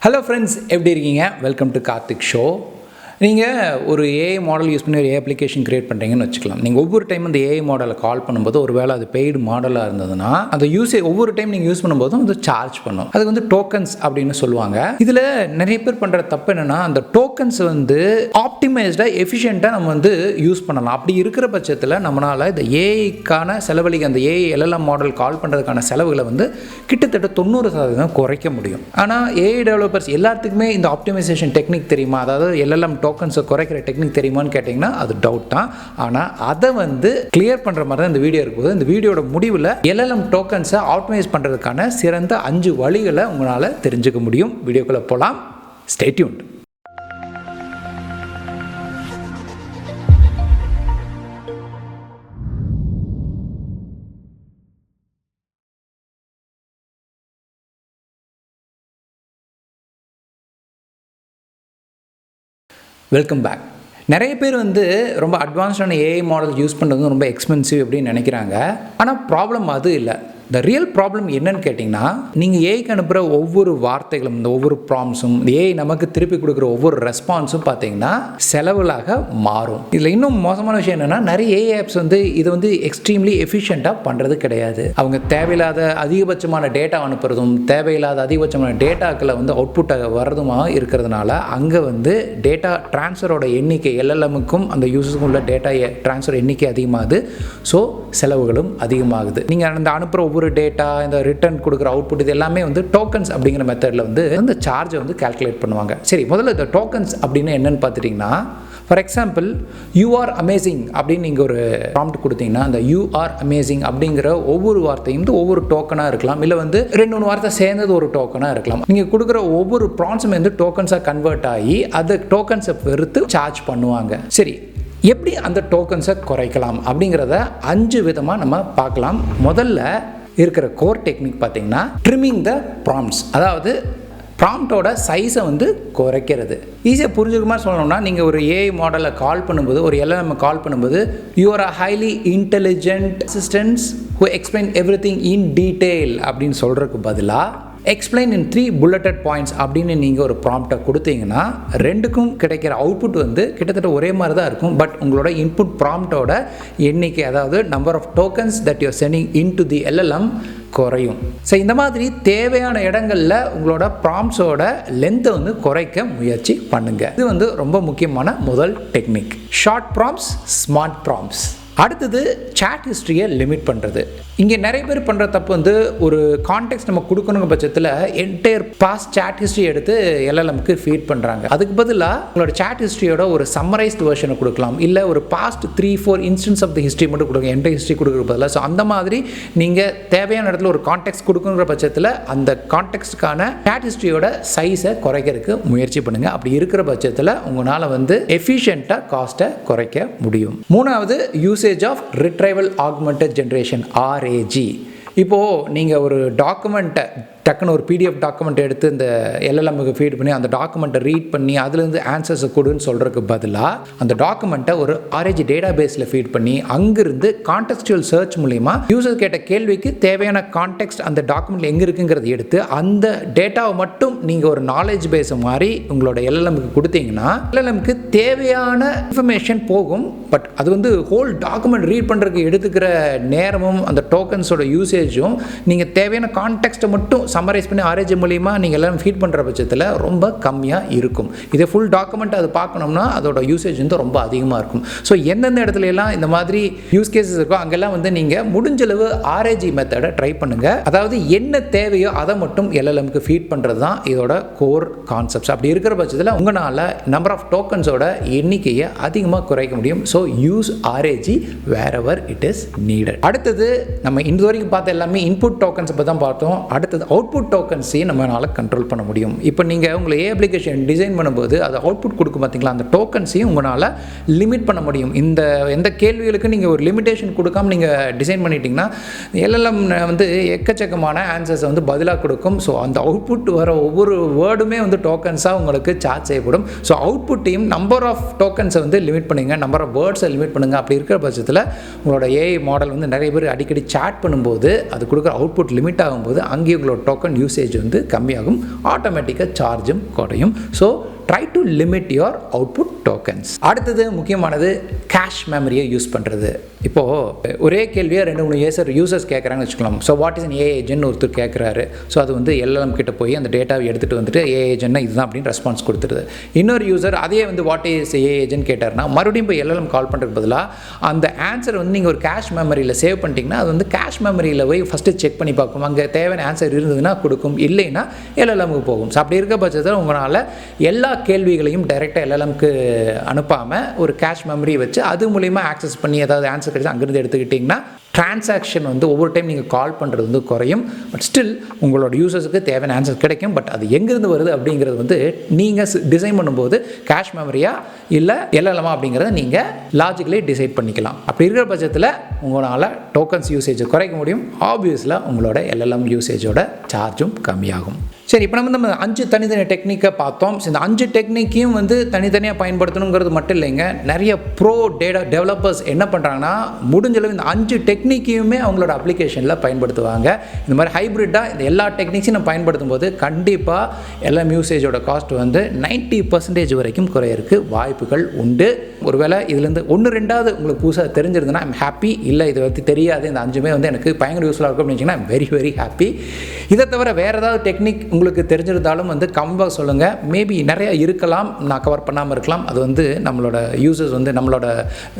Hello friends, எப்படி இருக்கீங்க? Welcome to Karthik show. நீங்கள் ஒரு ஏஐ மாடல் யூஸ் பண்ணி ஒரு அப்ளிகேஷன் கிரியேட் பண்ணுறீங்கன்னு வச்சுக்கலாம். நீங்கள் ஒவ்வொரு டைம் அந்த ஏஐ மாடலை கால் பண்ணும்போது ஒரு வேளை அது பெய்டு மாடலாக இருந்ததுன்னா அந்த ஒவ்வொரு டைம் நீங்கள் யூஸ் பண்ணும்போதும் அது சார்ஜ் பண்ணும். அதுக்கு வந்து டோக்கன்ஸ் அப்படின்னு சொல்லுவாங்க. இதில் நிறைய பேர் பண்ணுற தப்பு என்னென்னா, அந்த டோக்கன்ஸ் வந்து ஆப்டிமைஸ்டாக எஃபிஷியண்ட்டாக நம்ம வந்து யூஸ் பண்ணலாம். அப்படி இருக்கிற பட்சத்தில் நம்மளால் இந்த ஏஐக்கான செலவழிக்க அந்த ஏஐ LLM மாடல் கால் பண்ணுறதுக்கான செலவுகளை வந்து கிட்டத்தட்ட 90% குறைக்க முடியும். ஆனால் ஏஐ டெவலப்பர்ஸ் எல்லாத்துக்குமே இந்த ஆப்டிமைசேஷன் டெக்னிக் தெரியுமா? அதாவது LLM டோக்கன்ஸை குறைக்கிற டெக்னிக் தெரியுமான்னு கேட்டிங்கன்னா அது டவுட் தான். ஆனால் அதை வந்து கிளியர் பண்ணுற மாதிரி தான் இந்த வீடியோ இருக்கும்போது, இந்த வீடியோட முடிவில் LLM டோக்கன்ஸை ஆப்டிமைஸ் பண்ணுறதுக்கான சிறந்த 5 வழிகளை உங்களால் தெரிஞ்சுக்க முடியும். வீடியோக்குள்ளே போகலாம். Stay tuned. Welcome back. நிறைய பேர் வந்து ரொம்ப அட்வான்ஸ்டான ஏஐ மாடல் யூஸ் பண்ணுறது ரொம்ப எக்ஸ்பென்சிவ் அப்படின்னு நினைக்கிறாங்க. ஆனால் ப்ராப்ளம் அது இல்லை. த ரியல் ப்ராப்ளம் என்னன்னு கேட்டிங்கன்னா, நீங்கள் ஏஐக்கு அனுப்புகிற ஒவ்வொரு வார்த்தைகளும், இந்த ஒவ்வொரு ப்ராம்ஸும், ஏஐ நமக்கு திருப்பி கொடுக்குற ஒவ்வொரு ரெஸ்பான்ஸும் பார்த்தீங்கன்னா செலவுலாக மாறும். இதில் இன்னும் மோசமான விஷயம் என்னென்னா, நிறைய ஏஐ ஆப்ஸ் வந்து இதை வந்து எக்ஸ்ட்ரீம்லி எஃபிஷியண்ட்டாக பண்ணுறது கிடையாது. அவங்க தேவையில்லாத அதிகபட்சமான டேட்டா அனுப்புறதும், தேவையில்லாத அதிகபட்சமான டேட்டாக்களை வந்து அவுட்புட்டாக வர்றதுமாக இருக்கிறதுனால அங்கே வந்து டேட்டா டிரான்ஸ்ஃபரோட எண்ணிக்கை, LLMக்கும் அந்த யூசருக்கும் உள்ள டேட்டா டிரான்ஸ்ஃபர் எண்ணிக்கை அதிகமாகுது. ஸோ செலவுகளும் அதிகமாகுது. நீங்கள் அந்த அனுப்புகிற ஒவ்வொரு டேட்டா, இந்த ரிட்டர்ன் கொடுக்குற அவுட்புட், இது எல்லாமே வந்து டோக்கன்ஸ் அப்படிங்கிற மெத்தடில் வந்து அந்த சார்ஜை வந்து கால்குலேட் பண்ணுவாங்க. சரி, முதல்ல இந்த டோக்கன்ஸ் அப்படின்னு என்னன்னு பார்த்துட்டிங்கன்னா, for example you are amazing அப்படின்னு நீங்கள் ஒரு ப்ராம்ப்ட் கொடுத்தீங்கன்னா, அந்த யூ ஆர் அமேசிங் அப்படிங்கிற ஒவ்வொரு வார்த்தையும் வந்து ஒவ்வொரு டோக்கனாக இருக்கலாம், இல்லை வந்து 2-3 வார்த்தை சேர்ந்தது ஒரு டோக்கனாக இருக்கலாம். நீங்கள் கொடுக்குற ஒவ்வொரு ப்ராம்ப்ட்ஸும் வந்து டோக்கன்ஸாக கன்வெர்ட் ஆகி அந்த டோக்கன்ஸை பெருத்து சார்ஜ் பண்ணுவாங்க. சரி, எப்படி அந்த டோக்கன்ஸை குறைக்கலாம் அப்படிங்கிறத 5 விதமாக நம்ம பார்க்கலாம். முதல்ல இருக்கிற கோர் டெக்னிக் பார்த்தீங்கன்னா, ட்ரிமிங் த ப்ராம்ப்ட்ஸ், அதாவது ப்ராம்ப்டோட சைஸை வந்து குறைக்கிறது. ஈஸியாக புரிஞ்சுக்க மாதிரி சொல்லணும்னா, நீங்கள் ஒரு ஏஐ மாடலை கால் பண்ணும்போது, ஒரு LLM கால் பண்ணும்போது, you are a highly intelligent assistants who explain every thing in detail அப்படின்னு சொல்கிறதுக்கு பதிலாக எக்ஸ்பிளைன் இன் 3 bulleted points அப்படின்னு நீங்கள் ஒரு ப்ராம்ப்டை கொடுத்தீங்கன்னா, ரெண்டுக்கும் கிடைக்கிற அவுட்புட் வந்து கிட்டத்தட்ட ஒரே மாதிரி தான் இருக்கும். பட் உங்களோட இன்புட் ப்ராம்ப்டோட எண்ணிக்கை, அதாவது number of tokens that you are sending into the LLM குறையும். ஸோ இந்த மாதிரி தேவையான இடங்களில் உங்களோட ப்ராம்ப்ட்ஸோட லென்த்தை வந்து குறைக்க முயற்சி பண்ணுங்கள். இது வந்து ரொம்ப முக்கியமான முதல் technique. Short prompts, smart prompts. அடுத்தது சாட் ஹிஸ்ட்ரியை லிமிட் பண்ணுறது. இங்கே நிறைய பேர் பண்ணுற தப்பு வந்து, ஒரு கான்டெக்ஸ்ட் நம்ம கொடுக்கணுங்க பட்சத்தில் என்டையர் பாஸ்ட் சாட் ஹிஸ்ட்ரி எடுத்து LLMக்கு ஃபீட் பண்ணுறாங்க. அதுக்கு பதிலாக உங்களோட சாட் ஹிஸ்ட்ரியோட ஒரு சம்மரைஸ்டு வெர்ஷனை கொடுக்கலாம், இல்லை ஒரு past 3-4 instances of the history மட்டும் கொடுங்க, என்டையர் ஹிஸ்ட்ரி கொடுக்குற பதிலாக. ஸோ அந்த மாதிரி நீங்கள் தேவையான இடத்துல ஒரு கான்டெக்ஸ்ட் கொடுக்குங்கிற பட்சத்தில் அந்த கான்டெக்ஸ்டுக்கான சாட் ஹிஸ்ட்ரியோட சைஸை குறைக்கிறதுக்கு முயற்சி பண்ணுங்கள். அப்படி இருக்கிற பட்சத்தில் உங்களால் வந்து எஃபிஷியண்ட்டாக காஸ்ட்டை குறைக்க முடியும். மூணாவது, usage of retrieval augmented generation, RAG. இப்போது நீங்கள் ஒரு டாக்குமெண்ட்டை டக்குன்னு ஒரு PDF டாக்குமெண்ட் எடுத்து இந்த LLMக்கு ஃபீட் பண்ணி அந்த டாக்குமெண்ட்டை ரீட் பண்ணி அதுலேருந்து ஆன்சர்ஸை கொடுன்னு சொல்கிறதுக்கு பதிலாக அந்த டாக்குமெண்ட்டை ஒரு RAG டேட்டா பேஸில் ஃபீட் பண்ணி அங்கிருந்து கான்டெக்ஸ்டுவல் சர்ச் மூலிமா யூசர் கேட்ட கேள்விக்கு தேவையான கான்டெக்ஸ்ட் அந்த டாக்குமெண்ட்டில் எங்கே இருக்குங்கிறத எடுத்து அந்த டேட்டாவை மட்டும் நீங்கள் ஒரு நாலேஜ் பேஸை மாதிரி உங்களோட LLMக்கு கொடுத்தீங்கன்னா LLMக்கு தேவையான இன்ஃபர்மேஷன் போகும். பட் அது வந்து ஹோல் டாக்குமெண்ட் ரீட் பண்ணுறதுக்கு எடுத்துக்கிற நேரமும் அந்த டோக்கன்ஸோட யூசேஜும் நீங்கள் தேவையான கான்டெக்ஸ்ட்டை மட்டும் சம்மரைஸ் பண்ணி RAG மூலிமா நீங்கள் எல்லாம் ஃபீட் பண்ணுற பட்சத்தில் ரொம்ப கம்மியாக இருக்கும். இதே ஃபுல் டாக்குமெண்ட் அது பார்க்கணும்னா அதோட யூசேஜ் வந்து ரொம்ப அதிகமாக இருக்கும். ஸோ எந்தெந்த இடத்துல எல்லாம் இந்த மாதிரி யூஸ் கேசஸ் இருக்கோ அங்கெல்லாம் வந்து நீங்கள் முடிஞ்சளவு RAG மெத்தடை ட்ரை பண்ணுங்கள். அதாவது என்ன தேவையோ அதை மட்டும் LLMக்கு ஃபீட் பண்ணுறது தான் இதோட கோர் கான்செப்ட்ஸ். அப்படி இருக்கிற பட்சத்தில் உங்களால் நம்பர் ஆஃப் டோக்கன்ஸோட எண்ணிக்கையை அதிகமாக குறைக்க முடியும். So use RAG wherever it is needed. அடுத்தது, நம்ம இந்த வரைக்கும் பார்த்த எல்லாமே இன்புட் டோக்கன்ஸ் பற்றி தான் பார்த்தோம். அடுத்தது அவுட்புட் டோக்கன்ஸையும் நம்மளால் கண்ட்ரோல் பண்ண முடியும். இப்போ நீங்கள் உங்களை அப்ளிகேஷன் டிசைன் பண்ணும்போது அது அவுட்புட் கொடுக்கும் பார்த்தீங்களா, அந்த டோக்கன்ஸையும் உங்களால் லிமிட் பண்ண முடியும். எந்த கேள்விகளுக்கு நீங்கள் ஒரு லிமிடேஷன் கொடுக்காம நீங்கள் டிசைன் பண்ணிட்டீங்கன்னா LLM வந்து எக்கச்சக்கமான ஆன்சர்ஸை வந்து பதிலாக கொடுக்கும். ஸோ அந்த அவுட்புட் வர ஒவ்வொரு வேர்டுமே வந்து டோக்கன்ஸாக உங்களுக்கு சார்ஜ் செய்யப்படும். ஸோ அவுட்புட்டையும் நம்பர் ஆஃப் டோக்கன்ஸை வந்து லிமிட் பண்ணுங்கள், நம்பர் ஆஃப் வேர்ட்ஸை லிமிட் பண்ணுங்கள். அப்படி இருக்கிற பட்சத்தில் உங்களோட ஏஐ மாடல் வந்து நிறைய பேர் அடிக்கடி சாட் பண்ணும்போது அது கொடுக்குற அவுட்புட் லிமிட் ஆகும்போது அங்கேயும் உங்களோட டோக்கன் யூசேஜ் வந்து கம்மியாகும், ஆட்டோமேட்டிக்காக சார்ஜும் குறையும். So try to limit your output tokens. அடுத்தது முக்கியமானது கேஷ் மெமரியை யூஸ் பண்ணுறது. இப்போது ஒரே கேள்வியை 2-3 யூசர்ஸ் கேட்குறாங்கன்னு வச்சுக்கலாம். So what is a agent ஒருத்தர் கேட்குறாரு. ஸோ அது வந்து LLM கிட்ட போய் அந்த டேட்டாவை எடுத்துகிட்டு வந்துட்டு ஏ ஏஜென்ட்னா இதுதான் அப்படின்னு ரெஸ்பான்ஸ் கொடுத்துருது. இன்னொரு யூசர் அதே வந்து வாட் இஸ் ஏ ஏஜென்ட் கேட்டார்னா மறுபடியும் போய் LLM கால் பண்ணுறதுக்கு பதிலாக அந்த ஆன்சர் வந்து நீங்கள் ஒரு கேஷ் மெமரியில் சேவ் பண்ணிட்டீங்கன்னா அது வந்து கேஷ் மெமரியில் போய் ஃபஸ்ட்டு செக் பண்ணி பார்க்கும். அங்கே தேவையான ஆன்சர் இருந்ததுன்னா கொடுக்கும், இல்லைன்னா LLMக்கு போகும். ஸோ அப்படி இருக்க பட்சத்தில் உங்களால் எல்லா கேள்விகளையும் டைரெக்டாக LLMக்கு அனுப்பாமல் ஒரு கேஷ் மெமரி வச்சு அது மூலிமா ஆக்சஸ் பண்ணி ஏதாவது ஆன்சர் கிடைச்சி அங்கேருந்து எடுத்துக்கிட்டிங்கன்னா ட்ரான்சாக்ஷன் வந்து ஒவ்வொரு டைம் நீங்கள் கால் பண்ணுறது வந்து குறையும். பட் ஸ்டில் உங்களோட யூசர்ஸுக்கு தேவையான ஆன்சர் கிடைக்கும். பட் அது எங்கேருந்து வருது அப்படிங்கிறது வந்து நீங்கள் டிசைன் பண்ணும்போது கேஷ் மெமரியா இல்லை LLM அப்படிங்கிறத நீங்கள் லாஜிக்கலி டிசைட் பண்ணிக்கலாம். அப்படி இருக்கிற பட்சத்தில் உங்களால் டோக்கன்ஸ் யூசேஜை குறைக்க முடியும். ஆப்வியஸில் உங்களோட LLM யூசேஜோட சார்ஜும் கம்மியாகும். சரி, இப்போ நம்ம 5 தனித்தனி டெக்னிக்கை பார்த்தோம். இந்த 5 டெக்னிக்கையும் வந்து தனித்தனியாக பயன்படுத்தணுங்கிறது மட்டும் இல்லைங்க. நிறைய ப்ரோ டேட்டா டெவலப்பர்ஸ் என்ன பண்ணுறாங்கன்னா முடிஞ்சளவு இந்த 5 டெக்னிக்கையுமே அவங்களோட அப்ளிகேஷனில் பயன்படுத்துவாங்க. இந்த மாதிரி ஹைப்ரிட்டாக இந்த எல்லா டெக்னிக்ஸையும் நம்ம பயன்படுத்தும் போது கண்டிப்பாக LLM யூசேஜோட காஸ்ட் வந்து 90% வரைக்கும் குறையிறதுக்கு வாய்ப்புகள் உண்டு. ஒருவேளை இதுலேருந்து 1-2 உங்களுக்கு புதுசாக தெரிஞ்சிருந்ததுன்னா ஐம் ஹாப்பி. இல்லை இதை பற்றி தெரியாது, இந்த 5மே வந்து எனக்கு பயங்கர யூஸ்ஃபுல்லாக இருக்கும் அப்படின்னு வச்சிங்கன்னா வெரி வெரி ஹாப்பி. இதை தவிர வேறு ஏதாவது டெக்னிக் உங்களுக்கு தெரிஞ்சிருந்தாலும் வந்து கமெண்ட்ல சொல்லுங்கள். மேபி நிறைய இருக்கலாம், நான் கவர் பண்ணாமல் இருக்கலாம். அது வந்து நம்மளோட யூசர்ஸ் வந்து நம்மளோட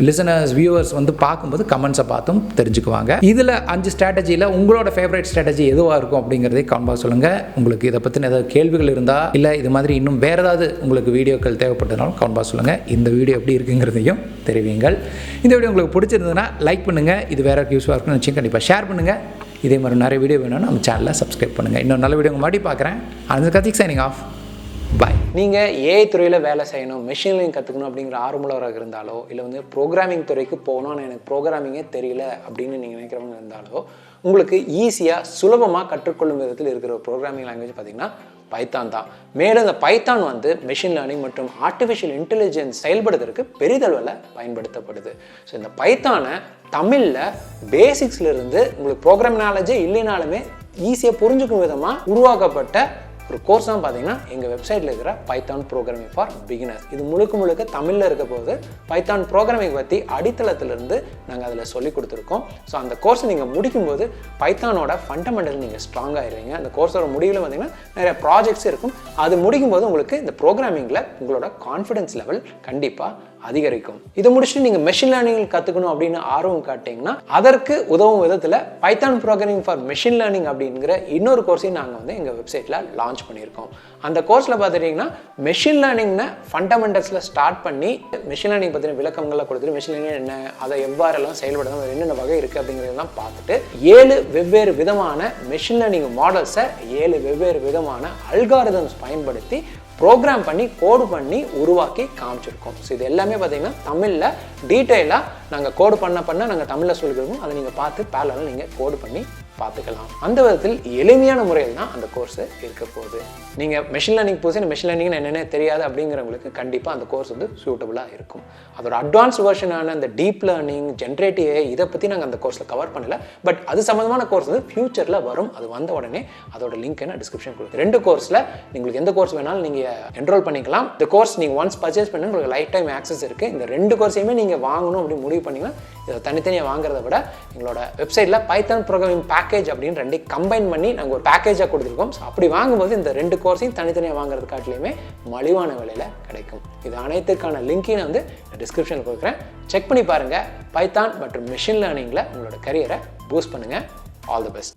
லிசனர்ஸ் வியூவர்ஸ் வந்து பார்க்கும்போது கமெண்ட்ஸை பார்த்தும் தெரிஞ்சுக்குவாங்க. இதில் 5 ஸ்ட்ராட்டஜியில் உங்களோட ஃபேவரட் ஸ்ட்ராட்டஜி எதுவாக இருக்கும் அப்படிங்கிறதே கமெண்ட்ல சொல்லுங்கள். உங்களுக்கு இதை பற்றின ஏதாவது கேள்விகள் இருந்தால் இல்லை இது மாதிரி இன்னும் வேறு ஏதாவது உங்களுக்கு வீடியோக்கள் தேவைப்பட்டதுனாலும் கமெண்ட்ல சொல்லுங்கள். இந்த வீடியோ எப்படி இருக்குங்கிறதையும் தெரிவிங்கள். இந்த வீடியோ உங்களுக்கு பிடிச்சிருந்ததுன்னா லைக் பண்ணுங்கள். இது வேறு யூஸ்ஃபுல்லாக இருக்குன்னு வச்சு கண்டிப்பாக ஷேர் பண்ணுங்கள். இதே மாதிரி நிறைய வீடியோ வேணும்னா நம்ம சேனலில் சப்ஸ்கிரைப் பண்ணுங்கள். இன்னொரு நல்ல வீடியோ உங்கள் மாட்டி பார்க்குறேன். Karthik signing off. பாய். நீங்கள் ஏஐ துறையில் வேலை செய்யணும், மெஷின் லேர்னிங் கற்றுக்கணும் அப்படிங்கிற ஆர்வமுள்ளவராக இருந்தாலோ, இல்லை வந்து ப்ரோக்ராமிங் துறைக்கு போகணும், ஆனால் எனக்கு ப்ரோக்ராமிங்கே தெரியல அப்படின்னு நீங்கள் நினைக்கிறவங்க இருந்தாலோ, உங்களுக்கு ஈஸியாக சுலபமாக கற்றுக்கொள்ளும் விதத்தில் இருக்கிற ஒரு ப்ரோக்ராமிங் லாங்குவேஜ் பார்த்திங்கன்னா பைத்தான் தான். மேலும் இந்த பைத்தான் வந்து மெஷின் லேர்னிங் மற்றும் ஆர்டிஃபிஷியல் இன்டெலிஜென்ஸ் செயல்படுத்துறதுக்கு பெரிதளவில் பயன்படுத்தப்படுது. ஸோ இந்த பைத்தானை தமிழில் பேசிக்ஸ்லேருந்து உங்களுக்கு ப்ரோக்ராம் நாலேஜே இல்லைனாலுமே ஈஸியாக புரிஞ்சுக்கும் விதமாக உருவாக்கப்பட்ட ஒரு கோர்ஸ் தான் பார்த்தீங்கன்னா எங்கள் வெப்சைட்டில் இருக்கிற பைத்தான் ப்ரோக்ராமிங் ஃபார் பிகினர்ஸ். இது முழுக்க தமிழில் இருக்க போது பைத்தான் ப்ரோக்ராமிங் பற்றி அடித்தளத்திலிருந்து நாங்கள் அதில் சொல்லிக் கொடுத்துருக்கோம். ஸோ அந்த கோர்ஸை நீங்கள் முடிக்கும்போது பைத்தானோட ஃபண்டமெண்டல் நீங்கள் ஸ்ட்ராங் ஆகிடுவீங்க. அந்த கோர்ஸோட முடிவில் பார்த்தீங்கன்னா நிறைய ப்ராஜெக்ட்ஸ் இருக்கும். அது முடிக்கும்போது உங்களுக்கு இந்த ப்ரோக்ராமிங்கில் உங்களோட கான்ஃபிடன்ஸ் லெவல் கண்டிப்பாக அதிகரிக்கும். இதை முடிச்சுட்டு நீங்கள் மெஷின் லேர்னிங் கற்றுக்கணும் அப்படின்னு ஆர்வம் காட்டிங்கன்னா அதற்கு உதவும் விதத்தில் Python programming for machine learning அப்படிங்கிற இன்னொரு கோர்ஸையும் நாங்கள் வந்து எங்கள் வெப்சைட்டில் லான்ச் பண்ணியிருக்கோம். அந்த கோர்ஸில் பார்த்துட்டிங்கன்னா மெஷின் லேர்னிங்னு ஃபண்டமெண்டல்ஸில் ஸ்டார்ட் பண்ணி மெஷின் லேர்னிங் பற்றின விளக்கங்கள்லாம் கொடுத்துட்டு மெஷின் லேர்னிங் என்ன, அதை எவ்வாறெல்லாம் செயல்படுத்தணும், என்னென்ன வகை இருக்குது அப்படிங்கிறதெல்லாம் பார்த்துட்டு 7 வெவ்வேறு விதமான மெஷின் லேர்னிங் மாடல்ஸை 7 வெவ்வேறு விதமான அல்காரிதம்ஸ் பயன்படுத்தி ப்ரோக்ராம் பண்ணி கோடு பண்ணி உருவாக்கி காமிச்சிருக்கோம். ஸோ இது எல்லாமே பார்த்தீங்கன்னா தமிழில் டீட்டெயிலாக நாங்கள் கோடு பண்ண நாங்கள் தமிழில் சொல்லிக்கிறோம். அதை நீங்கள் பார்த்து பேரலல் நீங்கள் கோடு பண்ணி பார்த்துக்கலாம். அந்த விதத்தில் எளிமையான முறையில் தான் அந்த கோர்ஸ் இருக்க போகுது. நீங்கள் மெஷின் லேர்னிங் புதுசு மெஷின் லேர்னிங் என்னென்ன தெரியாது அப்படிங்கிறவங்களுக்கு கண்டிப்பாக அந்த கோர்ஸ் வந்து சூட்டபுளாக இருக்கும். அதோட அட்வான்ஸ் வெர்ஷனான அந்த டீப் லேர்னிங், ஜென்ரேட்டிவ் ஏஐ இதை பற்றி நாங்கள் அந்த கோர்ஸில் கவர் பண்ணல. பட் அது சம்மந்தமான கோர்ஸ் வந்து ஃபியூச்சரில் வரும். அது வந்த உடனே அதோட லிங்க் நான் டிஸ்கிரிப்ஷன் கொடுக்குறேன். 2 கோர்ஸில் உங்களுக்கு எந்த கோர்ஸ் வேணாலும் நீங்கள் என்ரோல் பண்ணிக்கலாம். இந்த கோர்ஸ் நீங்கள் ஒன்ஸ் பர்ச்சேஸ் பண்ணி உங்களுக்கு லைஃப் டைம் ஆக்சஸ் இருக்குது. இந்த 2 கோர்ஸையுமே நீங்கள் வாங்கணும் அப்படின்னு முடிவு பண்ணிங்கன்னா இதை தனித்தனியாக வாங்குறத விட எங்களோட வெப்சைட்டில் பைத்தான் ப்ரோக்ராமிங் பேக்கேஜ் அப்படின்னு 2 கம்பைன் பண்ணி நாங்கள் ஒரு பேக்கேஜாக கொடுத்துருக்கோம். ஸோ அப்படி வாங்கும்போது இந்த 2 கோர்ஸையும் தனித்தனியாக வாங்குறது காட்டிலையுமே மலிவான விலையில் கிடைக்கும். இது அனைத்துக்கான லிங்கையும் நான் வந்து டிஸ்கிரிப்ஷனில் கொடுக்குறேன். செக் பண்ணி பாருங்கள். பைத்தான் மற்றும் மெஷின் லேர்னிங்கில் உங்களோட கரியரை பூஸ்ட் பண்ணுங்கள். All the best.